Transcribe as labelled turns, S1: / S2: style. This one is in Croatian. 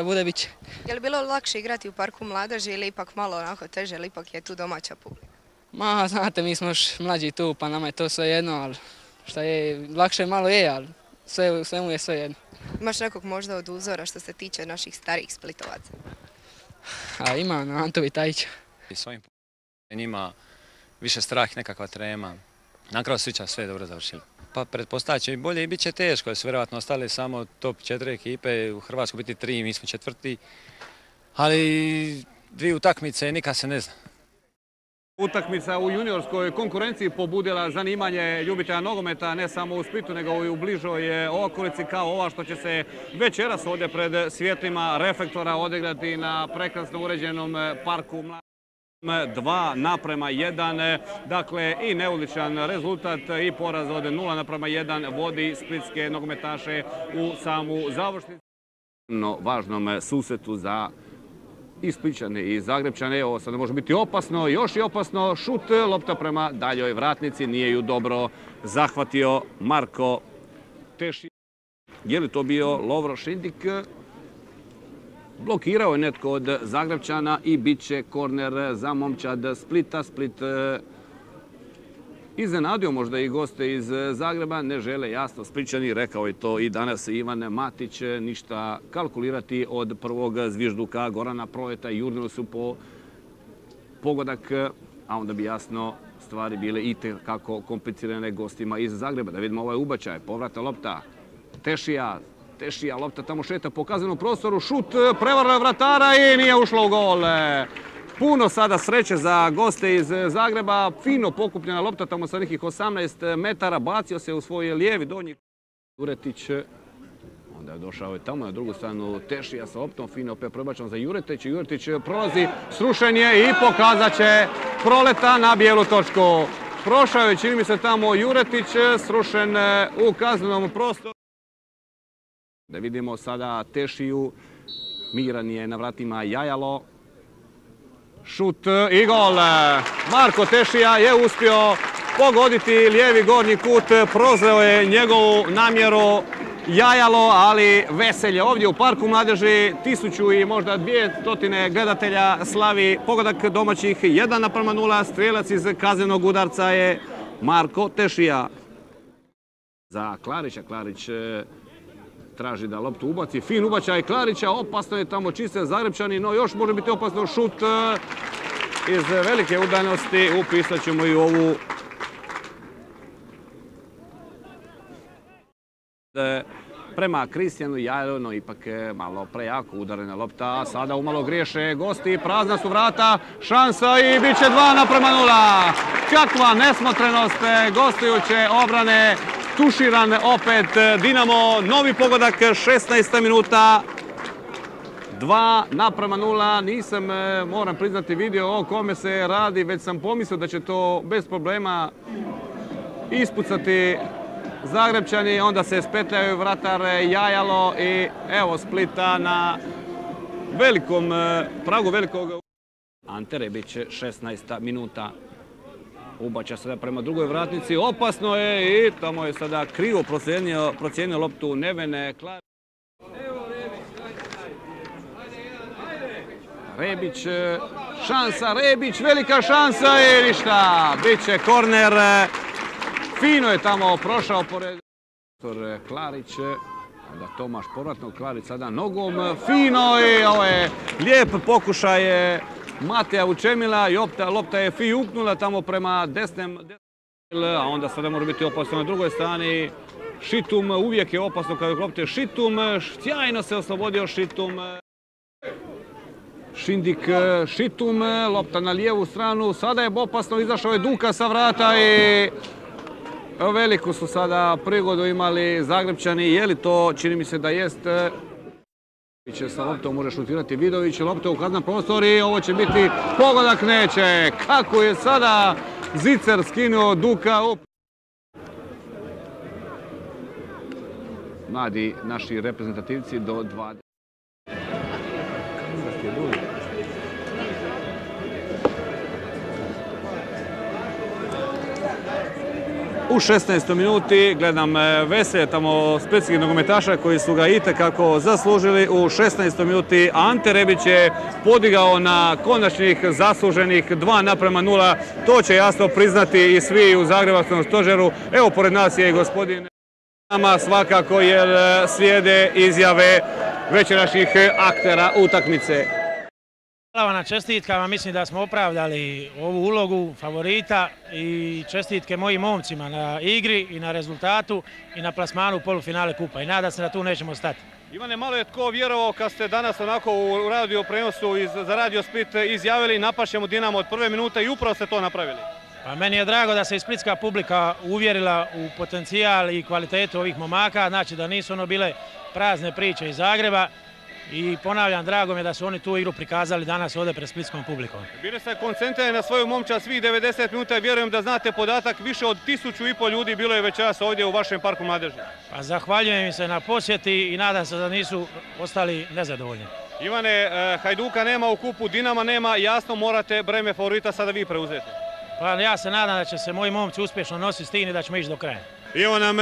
S1: bude bit će.
S2: Je li bilo lakše igrati u Parku Mladeži ili ipak malo onako teže, ili ipak je tu domaća publika?
S1: Ma, znate, mi smo još mlađi tu, pa nama je to sve jedno, ali šta je, lakše malo je, ali svemu je sve jedno.
S2: Imaš nekog možda od uzora što se tiče naših starijih Splitovaca?
S1: A ima Antovi Tajića.
S3: I svojim njima više strah, nekakva trema. Na kraju svi će sve dobro završili. Pa pretpostavljam će i bolje i bit će teško, jer su vjerojatno ostale samo top 4 ekipe, u Hrvatskoj biti 3, mi smo 4. Ali 2 utakmice nikad se ne zna.
S4: Utakmica u juniorskoj konkurenciji pobudila zanimanje ljubitelja nogometa ne samo u Splitu nego i u bližoj okolici kao ova što će se večeras ovdje pred svjetlima reflektora odigrati na prekrasno uređenom parku. 2:1, dakle i neuličan rezultat i poraz od 0:1 vodi splitske nogometaše u samu završnicu. Važnom susretu za i Splićane i Zagrebčane. Ovo sad može biti opasno, još je opasno. Šut, lopta prema daljoj vratnici, nije ju dobro zahvatio Marko Teši. Je li to bio Lovro Šindik? Blokirao je netko od Zagrebčana i bit će korner za momčad Splita. Split iznenadio možda i goste iz Zagreba, ne žele jasno Splićani, rekao je to i danas Ivan Matić, ništa kalkulirati od prvog zvižduka Gorana Proleta, jurnili su po pogodak, a onda bi jasno stvari bile i kako komplicirane gostima iz Zagreba. Da vidimo ovaj ubačaj, povrata lopta, Tešija, lopta tamo šeta po kaznenom prostoru, šut, prevara vratara i nije ušlo u gol. Puno sada sreće za goste iz Zagreba, fino pokupljena lopta tamo sa nekih 18 metara, bacio se u svoj lijevi donji. Juretić, onda je došao i tamo na drugu stranu Tešija sa loptom, fino opet prebačan za Juretić. Juretić prolazi, srušen je i pokazat će Proleta na bijelu točku. Prošao je, čini mi se, tamo Juretić, srušen u kaznenom prostoru. Da vidimo sada Tešiju, miran je na vratima Jajalo. Šut i gol. Marko Tešija je uspio pogoditi lijevi gornji kut, prozreo je njegovu namjeru Jajalo, ali veselje ovdje u Parku Mladeži, 1000 i možda 200 gledatelja slavi pogodak domaćih 1:0, strijelac iz kaznenog udarca je Marko Tešija. Za Klarića, Klarić traži da loptu ubaci, fin ubačaj Klarića, opasno je tamo čiste Zagrebčani, no još može biti opasno šut iz velike udaljenosti, upisat ćemo i ovu. Prema Kristijanu Jajlonu, ipak je malo prejako udarena lopta, sada umalo griješe gosti, prazna su vrata, šansa i bit će 2:0. Kakva nesmotrenost gostujuće obrane. Tuširan opet Dinamo, novi pogodak, 16. minuta, 2:0, nisam, moram priznati, vidio o kome se radi, već sam pomislio da će to bez problema ispucati Zagrebčani, onda se spetljaju vratar Jajalo i evo Splita na velikom pragu velikog. Ante Rebić, 16. minuta. Ubača sada prema drugoj vratnici, opasno je i tamo je sada krivo procijenio loptu Nevene Klarić. Rebić, šansa, Rebić, velika šansa i ništa, bit će korner, fino je tamo prošao pored Klarić, onda Tomaš povratno, Klarić sada nogom, fino i ovo je lijep pokušaj Mateja Vučemila i lopta je fijuknula tamo prema desnem, a onda sada može biti opasno na drugoj strani. Šitum, uvijek je opasno kada lopte Šitum, sjajno se oslobodio Šitum. Šindik, Šitum, lopta na lijevu stranu, sada je opasno, izašao je Duka sa vrata i veliku su sada prigodu imali Zagrebčani, je li to, čini mi se da jest. Sa loptom može šutirati Vidović, lopta u kaznenom prostoru i ovo će biti pogodak, neće. Kako je sada Zicer skinuo Duka. Mladi naši reprezentativci do 20. U 16. minuti gledam veselje tamo splitskih nogometaša koji su ga itekako zaslužili. U 16. minuti Ante Rebić je podigao na konačnih zasluženih 2:0. To će jasno priznati i svi u Zagrebačkom stožeru. Evo, pored nas je i gospodin nama svakako, jer slijede izjave večerašnjih aktera utakmice.
S5: Hvala vam na čestitkama, mislim da smo opravdali ovu ulogu favorita i čestitke mojim momcima na igri i na rezultatu i na plasmanu u polufinale kupa i nadam se da tu nećemo stati.
S4: Ivane, malo je tko vjerovao kad ste danas onako u radio prenosu za Radio Split izjavili napašćemo Dinamo od prve minute i upravo ste to napravili.
S5: Pa meni je drago da se i splitska publika uvjerila u potencijal i kvalitetu ovih momaka, znači da nisu ono bile prazne priče iz Zagreba. I ponavljam, drago mi je da su oni tu igru prikazali danas ovdje pred splitskom publikom.
S4: Bili ste koncentrirani na svoju momčad svih 90 minuta i vjerujem da znate podatak, više od 1500 ljudi bilo je večeras ovdje u vašem parku mladeži.
S5: Pa zahvaljujem im se na posjeti i nadam se da nisu ostali nezadovoljni.
S4: Ivane, Hajduka nema u kupu, Dinama nema, jasno morate breme favorita sada vi preuzeti.
S5: Pa ja se nadam da će se moji momci uspješno nositi s tim i da ćemo ići do kraja.
S4: Evo nam